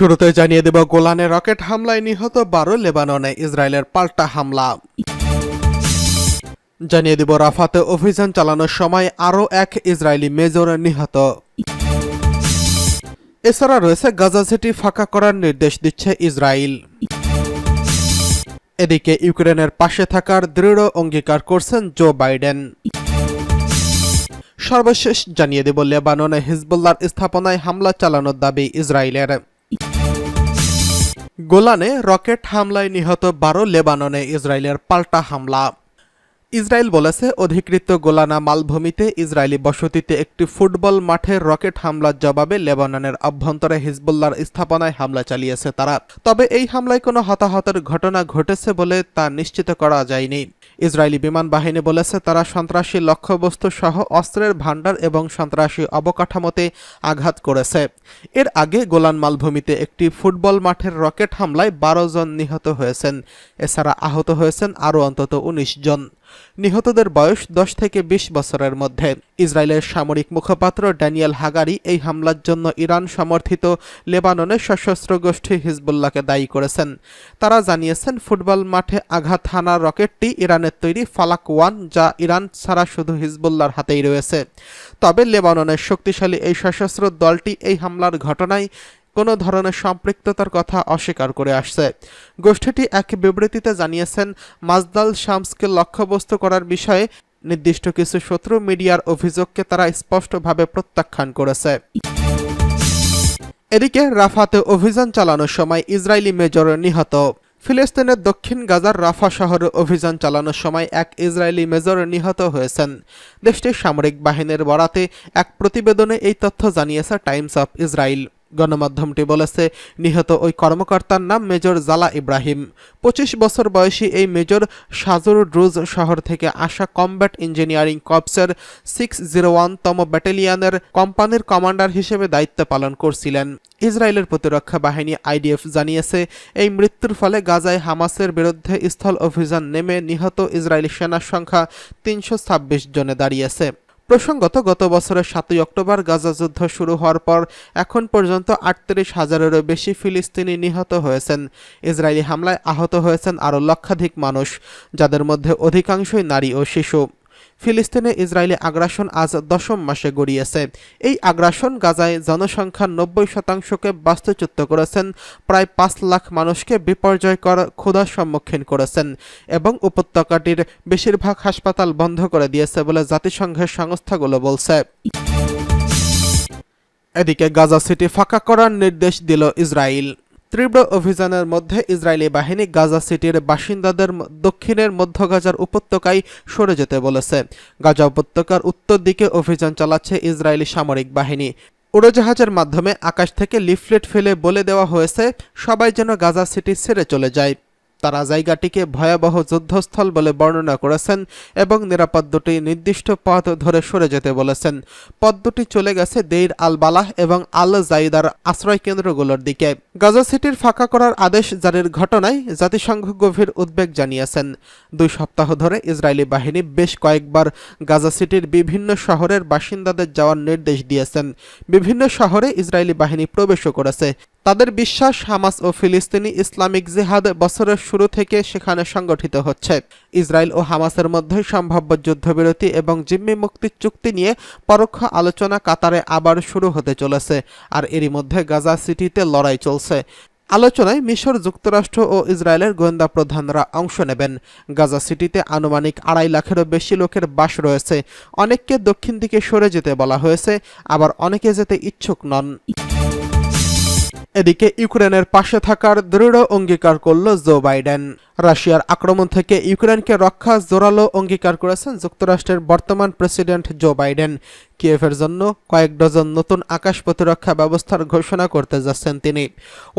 শুরুতে জানিয়ে দেব গোলানে রকেট হামলায় নিহত 12 লেবাননে ইসরায়েলের পাল্টা হামলা। জানিয়ে দেব রাফাতে অভিযান চালানোর সময় আরও এক ইসরায়েলি মেজর নিহত। এছাড়া রয়েছে গাজা সিটি ফাঁকা করার নির্দেশ দিচ্ছে ইসরায়েল। এদিকে ইউক্রেনের পাশে থাকার দৃঢ় অঙ্গীকার করছেন জো বাইডেন। সর্বশেষ জানিয়ে দেব লেবাননে হিজবুল্লাহর স্থাপনায় হামলা চালানোর দাবি ইসরায়েলের। গোলানে রকেট হামলায় নিহত 12 লেবাননে ইসরায়েলের পাল্টা হামলা। ইসরায়েল বলেছে অধিকৃত গোলানা মালভূমিতে ইসরায়েলি বসতিতে একটি ফুটবল মাঠে রকেট হামলার জবাবে লেবাননের অভ্যন্তরে হিজবুল্লাহর স্থাপনায় হামলা চালিয়েছে তারা। তবে এই হামলায় কোনো হতাহতের ঘটনা ঘটেছে বলে তা নিশ্চিত করা যায়নি। ইসরায়েলি বিমান বাহিনী বলেছে তারা সন্ত্রাসী লক্ষ্যবস্তু সহ অস্ত্রের ভাণ্ডার এবং সন্ত্রাসী অবকাঠামোতে আঘাত করেছে। এর আগে গোলান মালভূমিতে একটি ফুটবল মাঠের রকেট হামলায় 12 জন নিহত হয়েছেন। এছাড়া আহত হয়েছেন আরও অন্তত 19 জন। নিহতদের বয়স 10 থেকে 20 বছরের মধ্যে। ইসরায়েলের সামরিক মুখপাত্র ড্যানিয়েল হাগারি এই হামলার জন্য ইরান সমর্থিত লেবাননের সশস্ত্র গোষ্ঠী হিজবুল্লাহকে দায়ী করেছেন। তারা জানিয়েছেন ফুটবল মাঠে আঘাত হানা রকেটটি ইরানের তৈরি ফালাক 1, যা ইরান ছাড়া শুধু হিজবুল্লাহর হাতেই রয়েছে। তবে লেবাননের শক্তিশালী এই সশস্ত্র দলটি এই হামলার ঘটনায় কোনো ধরনের সম্পৃক্ততার কথা অস্বীকার করে আসছে। গোষ্ঠীটি এক বিবৃতিতে জানিয়েছেন মাজদাল শামসকে লক্ষ্যবস্তু করার বিষয়ে নির্দিষ্ট কিছু শত্রু মিডিয়ার অভিযোগকে তারা স্পষ্টভাবে প্রত্যাখ্যান করেছে। এদিকে রাফাতে অভিযান চালানোর সময় ইসরায়েলি মেজর নিহত। ফিলিস্তিনের দক্ষিণ গাজার রাফা শহরে অভিযান চালানোর সময় এক ইসরায়েলি মেজর নিহত হয়েছেন। দেশটির সামরিক বাহিনীর বরাতে এক প্রতিবেদনে এই তথ্য জানিয়েছে টাইমস অফ ইসরায়েল। গণমাধ্যমটি বলেছে নিহত ওই কর্মকর্তার নাম মেজর জালা ইব্রাহিম। 25 বছর বয়সী এই মেজর শাজুর ড্রুজ শহর থেকে আসা কমব্যাট ইঞ্জিনিয়ারিং কর্পসের 601তম ব্যাটালিয়নের কোম্পানির কমান্ডার হিসেবে দায়িত্ব পালন করছিলেন। ইসরায়েলের প্রতিরক্ষা বাহিনী আইডিএফ জানিয়েছে এই মৃত্যুর ফলে গাজায় হামাসের বিরুদ্ধে স্থল অভিযান নেমে নিহত ইসরায়েলি সেনার সংখ্যা 326 জনে দাঁড়িয়েছে। প্রসঙ্গত গত বছরের 7 অক্টোবর গাজা যুদ্ধ শুরু হওয়ার পর এখন পর্যন্ত 38,000-এরও বেশি ফিলিস্তিনি নিহত হয়েছেন। ইসরায়েলি হামলায় আহত হয়েছেন আরও লক্ষাধিক মানুষ, যাদের মধ্যে অধিকাংশই নারী ও শিশু। ফিলিস্তিনে ইসরায়েলি আগ্রাসন আজ 10ম মাসে গড়িয়েছে। এই আগ্রাসন গাজায় জনসংখ্যার 90%কে বাস্তুচ্যুত করেছেন, প্রায় 5 লাখ মানুষকে বিপর্যয়কর ক্ষুধার সম্মুখীন করেছেন এবং উপত্যকাটির বেশিরভাগ হাসপাতাল বন্ধ করে দিয়েছে বলে জাতিসংঘের সংস্থাগুলো বলছে। এদিকে গাজা সিটি ফাঁকা করার নির্দেশ দিল ইসরায়েল। তীব্র অভিযানের মধ্যে ইসরায়েলি বাহিনী গাজা সিটির বাসিন্দাদের দক্ষিণের মধ্য গাজার উপত্যকায় সরে যেতে বলেছে। গাজা উপত্যকার উত্তর দিকে অভিযান চালাচ্ছে ইসরায়েলি সামরিক বাহিনী। উড়োজাহাজের মাধ্যমে আকাশ থেকে লিফলেট ফেলে বলে দেওয়া হয়েছে সবাই যেন গাজা সিটি ছেড়ে চলে যায়। তারা জায়গাটিকে ভয়াবহ যুদ্ধস্থল বলে বর্ণনা করেছেন এবং নিরাপদ দুটি নির্দিষ্ট পথ ধরে সরে যেতে বলেছেন। পথ দুটি চলে গেছে দেইর আল বালাহ এবং আল জাইদার আশ্রয় কেন্দ্রগুলোর দিকে। গাজা সিটির ফাঁকা করার আদেশ জারির ঘটনায় জাতিসংঘ গভীর উদ্বেগ জানিয়েছেন। 2 সপ্তাহ ধরে ইসরায়েলি বাহিনী বেশ কয়েকবার গাজা সিটির বিভিন্ন শহরের বাসিন্দাদের যাওয়ার নির্দেশ দিয়েছেন। বিভিন্ন শহরে ইসরায়েলি বাহিনী প্রবেশও করেছে। তাদের বিশ্বাস হামাস ও ফিলিস্তিনি ইসলামিক জিহাদ বছরের শুরু থেকে সেখানে সংগঠিত হচ্ছে। ইসরায়েল ও হামাসের মধ্যে সম্ভাব্য যুদ্ধবিরতি এবং জিম্মি মুক্তির চুক্তি নিয়ে পরোক্ষ আলোচনা কাতারে আবার শুরু হতে চলেছে, আর এরই মধ্যে গাজা সিটিতে লড়াই চলছে। আলোচনায় মিশর, যুক্তরাষ্ট্র ও ইসরায়েলের গোয়েন্দা প্রধানরা অংশ নেবেন। গাজা সিটিতে আনুমানিক 2.5 লাখেরও বেশি লোকের বাস রয়েছে। অনেককে দক্ষিণ দিকে সরে যেতে বলা হয়েছে, আবার অনেকে যেতে ইচ্ছুক নন। এদিকে ইউক্রেনের পাশে থাকার দৃঢ় অঙ্গীকার করল জো বাইডেন। রাশিয়ার আক্রমণ থেকে ইউক্রেনকে রক্ষা জোরালো অঙ্গীকার করেছেন যুক্তরাষ্ট্রের বর্তমান প্রেসিডেন্ট জো বাইডেন। কিয়েভের জন্য কয়েক ডজন নতুন আকাশ প্রতিরক্ষা ব্যবস্থার ঘোষণা করতে যাচ্ছেন তিনি।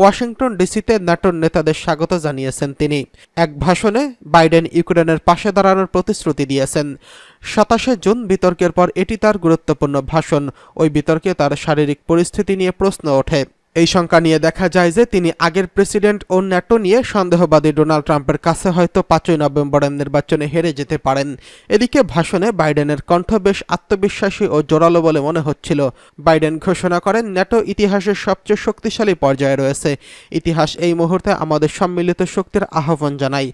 ওয়াশিংটন ডিসিতে ন্যাটোর নেতাদের স্বাগত জানিয়েছেন তিনি। এক ভাষণে বাইডেন ইউক্রেনের পাশে দাঁড়ানোর প্রতিশ্রুতি দিয়েছেন। 27 জুন বিতর্কের পর এটি তার গুরুত্বপূর্ণ ভাষণ। ওই বিতর্কে তার শারীরিক পরিস্থিতি নিয়ে প্রশ্ন ওঠে। এই শঙ্কা নিয়ে দেখা যায় যে তিনি আগের প্রেসিডেন্ট ও ন্যাটো নিয়ে সন্দেহবাদী ডোনাল্ড ট্রাম্পের কাছে হয়তো 5ই নভেম্বরের নির্বাচনে হেরে যেতে পারেন। এদিকে ভাষণে বাইডেনের কণ্ঠ বেশ আত্মবিশ্বাসী ও জোরালো বলে মনে হচ্ছিল। বাইডেন ঘোষণা করেন, ন্যাটো ইতিহাসের সবচেয়ে শক্তিশালী পর্যায়ে রয়েছে। ইতিহাস এই মুহূর্তে আমাদের সম্মিলিত শক্তির আহ্বান জানায়।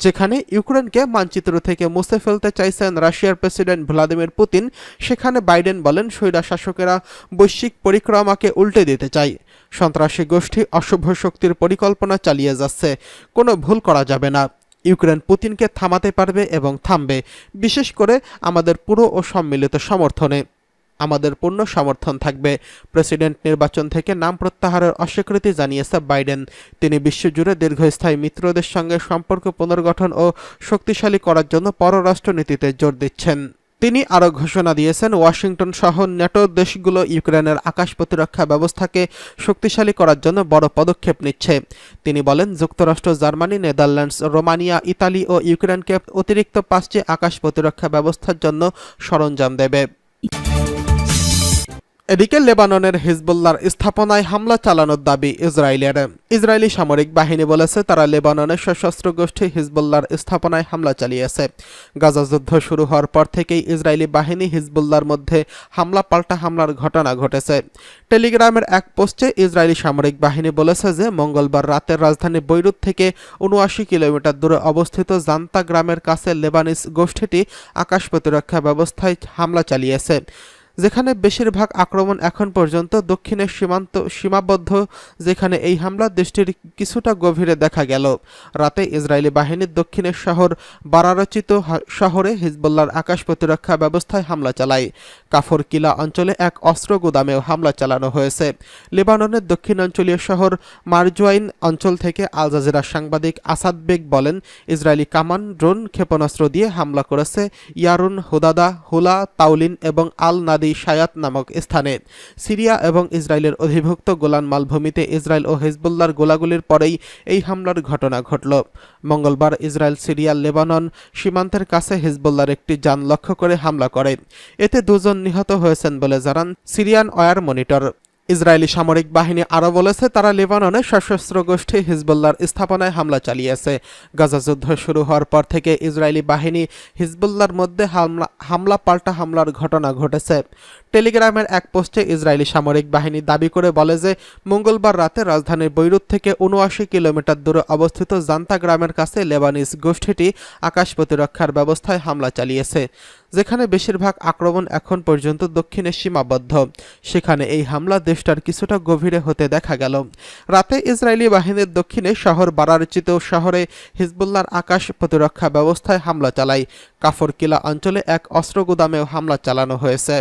যেখানে ইউক্রেনকে মানচিত্র থেকে মুছে ফেলতে চাইছেন রাশিয়ার প্রেসিডেন্ট ভ্লাদিমির পুতিন, সেখানে বাইডেন বলেন স্বৈরশাসকেরা বৈশ্বিক পরিক্রমাকে উল্টে দিতে চায়। সন্ত্রাসী গোষ্ঠী অশুভ শক্তির পরিকল্পনা চালিয়ে যাচ্ছে, কোনো ভুল করা যাবে না। ইউক্রেন পুতিনকে থামাতে পারবে এবং থামবে, বিশেষ করে আমাদের পুরো ও সম্মিলিত সমর্থনে। আমাদের পূর্ণ সমর্থন থাকবে। প্রেসিডেন্ট নির্বাচন থেকে নাম প্রত্যাহারের অস্বীকৃতি জানিয়েছে বাইডেন। তিনি বিশ্বজুড়ে দীর্ঘস্থায়ী মিত্রদের সঙ্গে সম্পর্ক পুনর্গঠন ও শক্তিশালী করার জন্য পররাষ্ট্রনীতিতে জোর দিচ্ছেন। তিনি আরও ঘোষণা দিয়েছেন, ওয়াশিংটন সহ ন্যাটো দেশগুলো ইউক্রেনের আকাশ প্রতিরক্ষা ব্যবস্থাকে শক্তিশালী করার জন্য বড় পদক্ষেপ নিচ্ছে। তিনি বলেন, যুক্তরাষ্ট্র, জার্মানি, নেদারল্যান্ডস, রোমানিয়া, ইতালি ও ইউক্রেনকে অতিরিক্ত 5টি আকাশ প্রতিরক্ষা ব্যবস্থার জন্য সরঞ্জাম দেবে। এদিকে লেবাননের হিজবুল্লাহর স্থাপনায় হামলা চালানোর দাবি ইসরায়েলের। ইসরায়েলি সামরিক বাহিনী বলেছে তারা লেবাননের সশস্ত্র গোষ্ঠী হিজবুল্লাহর স্থাপনায় হামলা চালিয়েছে। গাজা যুদ্ধ শুরু হওয়ার পর থেকেই ইসরায়েলি বাহিনী হিজবুল্লাহর মধ্যে হামলা পাল্টা হামলার ঘটনা ঘটেছে। টেলিগ্রামের এক পোস্টে ইসরায়েলি সামরিক বাহিনী বলেছে যে মঙ্গলবার রাতে রাজধানী বৈরুত থেকে ৭৯ কিলোমিটার দূরে অবস্থিত জান্তা গ্রামের কাছে লেবানিজ গোষ্ঠীটি আকাশ প্রতিরক্ষা ব্যবস্থায় হামলা চালিয়েছে, যেখানে বেশিরভাগ আক্রমণ এখন পর্যন্ত দক্ষিণের সীমাবদ্ধ, যেখানে এই হামলা দেশটির কিছুটা গভীরে দেখা গেল। রাতে ইসরায়েলি বাহিনীর দক্ষিণের শহর বারারচিত শহরে হিজবুল্লাহর আকাশ প্রতিরক্ষা ব্যবস্থায় হামলা চালায়। কাফর কিলা অঞ্চলে এক অস্ত্র গুদামেও হামলা চালানো হয়েছে। লেবাননের দক্ষিণাঞ্চলীয় শহর মারজুয়াইন অঞ্চল থেকে আল জাজিরার সাংবাদিক আসাদ বেগ বলেন, ইসরায়েলি কামান ড্রোন ক্ষেপণাস্ত্র দিয়ে হামলা করেছে ইয়ারুন, হুদাদা, হুলা, তাউলিন এবং আল নাদি শায়াত নামক স্থানে। সিরিয়া এবং ইসরায়েলের অধিভুক্ত গোলান মালভূমিতে ইসরায়েল ও হিজবুল্লাহর গোলাগুলির পরেই এই হামলার ঘটনা ঘটল। মঙ্গলবার ইসরায়েল সিরিয়া লেবানন সীমান্তের কাছে হিজবুল্লাহর একটি যান লক্ষ্য করে হামলা করে। এতে 2 জন নিহত হয়েছেন বলে জানান সিরিয়ান ওয়ার মনিটর। ইসরায়েলি সামরিক বাহিনী আরও বলেছে তারা লেবাননে সশস্ত্র গোষ্ঠী হিজবুল্লাহর স্থাপনায় হামলা চালিয়েছে। গাজা যুদ্ধ শুরু হওয়ার পর থেকে ইসরায়েলি বাহিনী হিজবুল্লাহর মধ্যে হামলা পাল্টা হামলার ঘটনা ঘটেছে। টেলিগ্রামের এক পোস্টে ইসরায়েলি সামরিক বাহিনী দাবি করে বলে যে মঙ্গলবার রাতে রাজধানীর বৈরুত থেকে ৭৯ কিলোমিটার দূরে অবস্থিত জান্তা গ্রামের কাছে লেবানিজ গোষ্ঠীটি আকাশ প্রতিরক্ষার ব্যবস্থায় হামলা চালিয়েছে, যেখানে বেশিরভাগ আক্রমণ এখন পর্যন্ত দক্ষিণে সীমাবদ্ধ। সেখানে এই হামলা দেশটার কিছুটা গভীরে হতে দেখা গেল। রাতে ইসরায়েলি বাহিনীর দক্ষিণে শহর বারারচিত শহরে হিজবুল্লাহর আকাশ প্রতিরক্ষা ব্যবস্থায় হামলা চালায়। কাফর কিলা অঞ্চলে এক অস্ত্র গুদামেও হামলা চালানো হয়েছে।